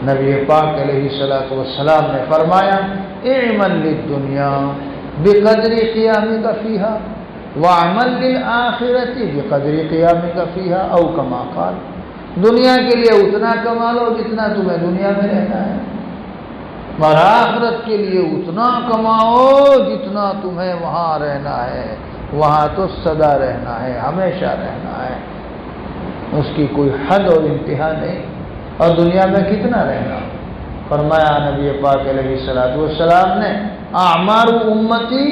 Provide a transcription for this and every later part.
نبی پاک علیہ الصلوۃ والسلام نے فرمایا اعمل للدنیا بقدر قیامک فیہا وعمل للآخرۃ بقدر قیامک فیہا او کما قال، دنیا کے لیے اتنا کما لو جتنا تمہیں دنیا میں رہنا ہے، اور آخرت کے لیے اتنا کماؤ جتنا تمہیں وہاں رہنا ہے، وہاں تو سدا رہنا ہے، ہمیشہ رہنا ہے، اس کی کوئی حد اور انتہا نہیں، اور دنیا میں کتنا رہنا۔ فرمایا نبی پاک علیہ الصلوۃ والسلام نے اعمار امتی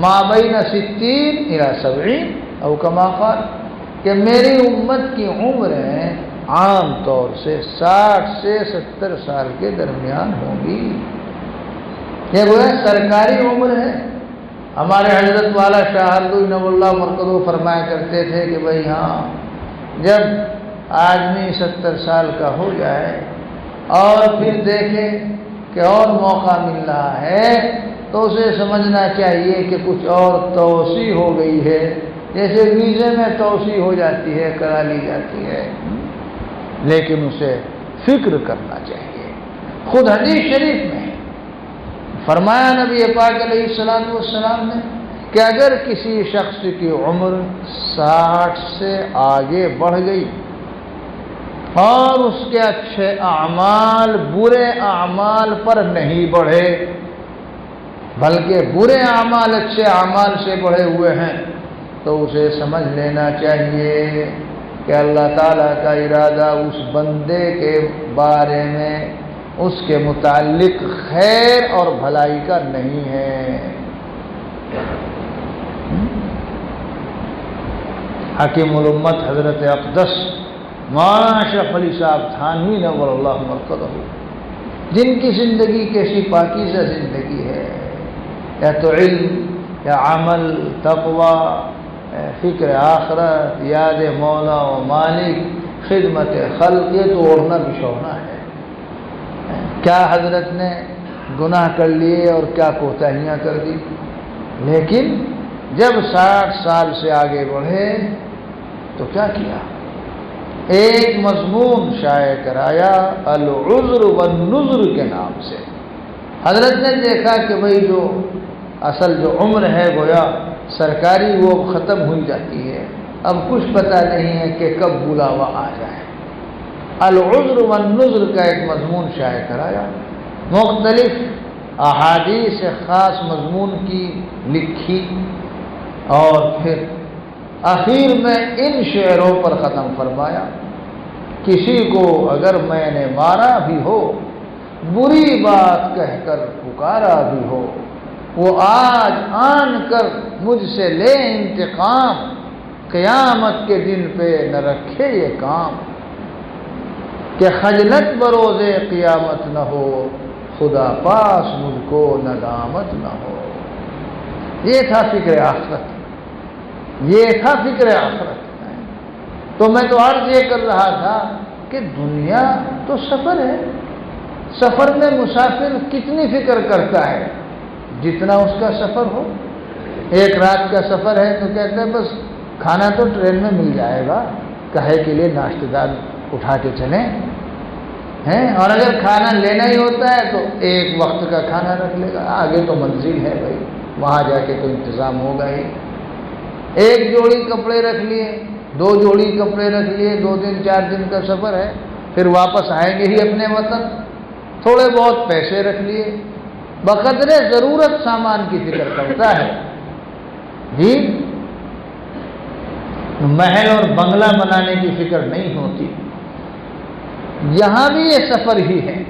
ما بین 60 الی 70 او کما قال، کہ میری امت کی عمریں عام طور سے 60 سے 70 سال کے درمیان ہوں گی۔ یہ وہ سرکاری عمر ہے۔ ہمارے حضرت والا شاہ نور اللہ مرکزو فرمایا کرتے تھے کہ بھئی ہاں، جب آدمی 70 سال کا ہو جائے اور پھر دیکھے کہ اور موقع مل رہا ہے تو اسے سمجھنا چاہیے کہ کچھ اور توسیع ہو گئی ہے، جیسے ویزے میں توسیع ہو جاتی ہے، کرا لی جاتی ہے، لیکن اسے فکر کرنا چاہیے۔ خود حدیث شریف میں فرمایا نبی پاک علیہ الصلوۃ والسلام نے کہ اگر کسی شخص کی عمر 60 سے آگے بڑھ گئی اور اس کے اچھے اعمال برے اعمال پر نہیں بڑھے، بلکہ برے اعمال اچھے اعمال سے بڑھے ہوئے ہیں، تو اسے سمجھ لینا چاہیے کہ اللہ تعالیٰ کا ارادہ اس بندے کے بارے میں اس کے متعلق خیر اور بھلائی کا نہیں ہے۔ حکیم الامت حضرت اقدس مولانا اشرف علی صاحب تھانوی نور اللہ مرکزہ، جن کی زندگی کیسی پاکیزہ زندگی ہے، یا تو علم یا عمل، تقوی، فکر آخرت، یاد مولا و مالک، خدمت خلق، یہ تو اوڑھنا بچھونا ہے۔ کیا حضرت نے گناہ کر لیے اور کیا کوتاہیاں کر دی، لیکن جب 60 سال سے آگے بڑھے تو کیا کیا؟ ایک مضمون شائع کرایا العذر والنذر کے نام سے۔ حضرت نے دیکھا کہ بھئی جو اصل جو عمر ہے گویا سرکاری وہ ختم ہوئی جاتی ہے، اب کچھ پتہ نہیں ہے کہ کب بلاوا آ جائے۔ العذر والنذر کا ایک مضمون شائع کرایا، مختلف احادیث خاص مضمون کی لکھی، اور پھر آخر میں ان شعروں پر ختم فرمایا، کسی کو اگر میں نے مارا بھی ہو، بری بات کہہ کر پکارا بھی ہو، وہ آج آن کر مجھ سے لے انتقام، قیامت کے دن پہ نہ رکھے یہ کام، کہ خجلت بروز قیامت نہ ہو، خدا پاس مجھ کو ندامت نہ ہو۔ یہ تھا فکر آخرت، یہ تھا فکر آخرت۔ تو میں تو عرض یہ کر رہا تھا کہ دنیا تو سفر ہے، سفر میں مسافر کتنی فکر کرتا ہے، جتنا اس کا سفر ہو۔ ایک رات کا سفر ہے تو کہتے ہیں بس کھانا تو ٹرین میں مل جائے گا، کہے کے لیے ناشتہ دار اٹھا کے چلیں ہیں، اور اگر کھانا لینا ہی ہوتا ہے تو ایک وقت کا کھانا رکھ لے گا، آگے تو منزل ہے بھائی، وہاں جا کے تو انتظام ہوگا ہی۔ ایک جوڑی کپڑے رکھ لیے، 2 جوڑی کپڑے رکھ لیے، 2 دن 4 دن کا سفر ہے، پھر واپس آئیں گے ہی اپنے وطن، تھوڑے بہت پیسے رکھ لیے، بقدر ضرورت سامان کی فکر کرتا ہے جی، محل اور بنگلہ بنانے کی فکر نہیں ہوتی۔ یہاں بھی یہ سفر ہی ہے،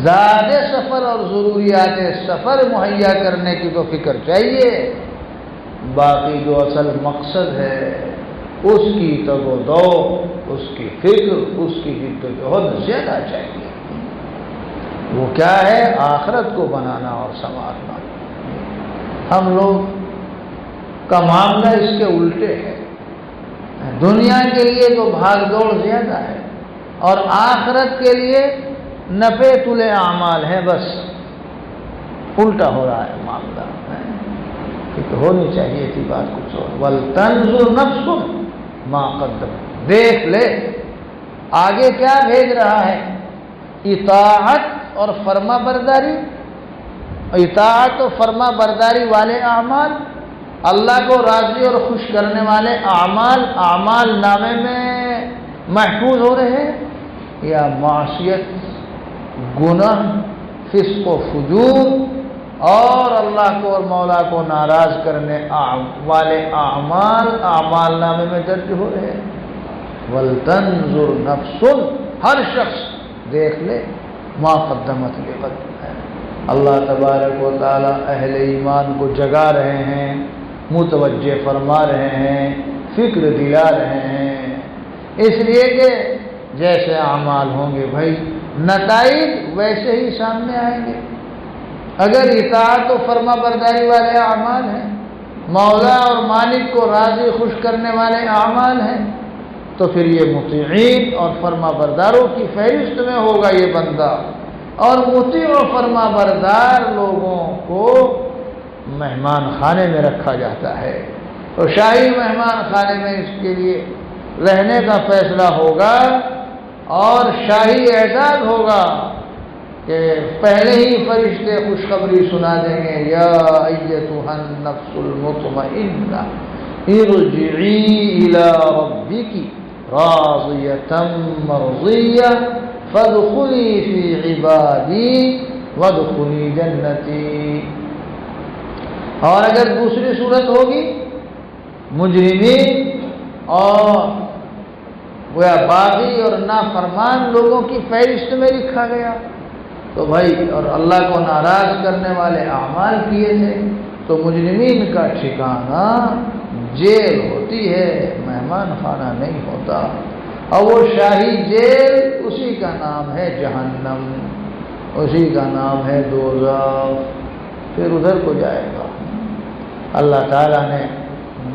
زیادہ سفر اور ضروریات سفر مہیا کرنے کی تو فکر چاہیے، باقی جو اصل مقصد ہے اس کی تگ و دو، اس کی فکر، اس کی جدوجہد زیادہ چاہیے۔ وہ کیا ہے؟ آخرت کو بنانا اور سنوارنا۔ ہم لوگ کا معاملہ اس کے الٹے ہے، دنیا کے لیے تو بھاگ دوڑ زیادہ ہے، اور آخرت کے لیے نفع تلے اعمال ہے، بس الٹا ہو رہا ہے معاملہ۔ تو ہونی چاہیے تھی بات کچھ اور۔ وَلْتَنْظُرْ نَفْسٌ مَا قَدَّمَتْ، دیکھ لے آگے کیا بھیج رہا ہے، اطاعت اور فرما برداری، اطاعت و فرما برداری والے اعمال، اللہ کو راضی اور خوش کرنے والے اعمال نامے میں محفوظ ہو رہے ہیں، یا معصیت، گناہ، فسق و فجور اور اللہ کو اور مولا کو ناراض کرنے والے اعمال نامے میں درج ہو رہے ہیں۔ وَلْتَنْظُرْ نَفْسٌ، ہر شخص دیکھ لے ما قدمت لغد ہے۔ اللہ تبارک و تعالی اہل ایمان کو جگا رہے ہیں، متوجہ فرما رہے ہیں، فکر دلا رہے ہیں، اس لیے کہ جیسے اعمال ہوں گے بھائی نتائج ویسے ہی سامنے آئیں گے۔ اگر اطاعت و فرما برداری والے اعمال ہیں، مولا اور مالک کو راضی خوش کرنے والے اعمال ہیں، تو پھر یہ مطیعین اور فرما برداروں کی فہرست میں ہوگا یہ بندہ، اور مطیع و فرما بردار لوگوں کو مہمان خانے میں رکھا جاتا ہے، تو شاہی مہمان خانے میں اس کے لیے رہنے کا فیصلہ ہوگا اور شاہی اعزاز ہوگا کہ پہلے ہی فرشتے خوشخبری سنا دیں گے، یا ایتھا النفس المطمئنہ ارجعی الی ربک راضیۃ مرضیہ فادخلی فی عبادی وادخلی جنتی۔ اور اگر دوسری صورت ہوگی مجرمین اور گویا باغی اور نافرمان لوگوں کی فہرست میں لکھا گیا، تو بھائی اور اللہ کو ناراض کرنے والے اعمال کیے تھے، تو مجرمین کا ٹھکانہ جیل ہوتی ہے، مہمان خانہ نہیں ہوتا، اور وہ شاہی جیل اسی کا نام ہے جہنم، اسی کا نام ہے دوزخ، پھر ادھر کو جائے گا۔ اللہ تعالیٰ نے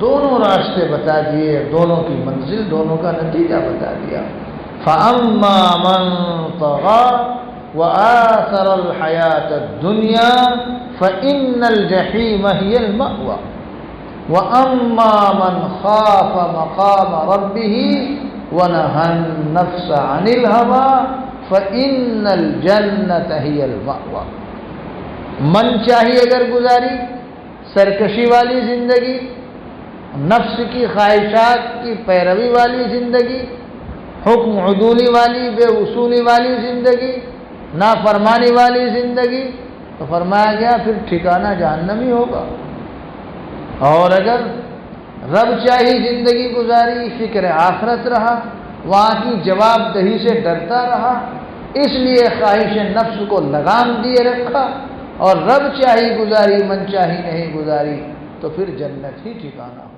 دونوں راستے بتا دیے، دونوں کی منزل، دونوں کا نتیجہ بتا دیا۔ فَأَمَّا مَن طَغَىٰ وَآثَرَ الْحَيَاةَ الدُّنْيَا فَإِنَّ الْجَحِيمَ هِيَ الْمَأْوَىٰ وَأَمَّا مَنْ خَافَ مَقَامَ رَبِّهِ وَنَهَى النَّفْسَ عَنِ الْهَوَىٰ فَإِنَّ الْجَنَّةَ هِيَ الْمَأْوَىٰ۔ من چاہیے اگر گزاری سرکشی والی زندگی، نفس کی خواہشات کی پیروی والی زندگی، حکم عدولی والی، بے اصولی والی زندگی، نافرمانی والی زندگی، تو فرمایا گیا پھر ٹھکانہ جہنم ہی ہوگا۔ اور اگر رب چاہی زندگی گزاری، فکر آخرت رہا، وہاں کی جواب دہی سے ڈرتا رہا، اس لیے خواہش نفس کو لگام دیے رکھا، اور رب چاہی گزاری، من چاہی نہیں گزاری، تو پھر جنت ہی ٹھکانہ ہو۔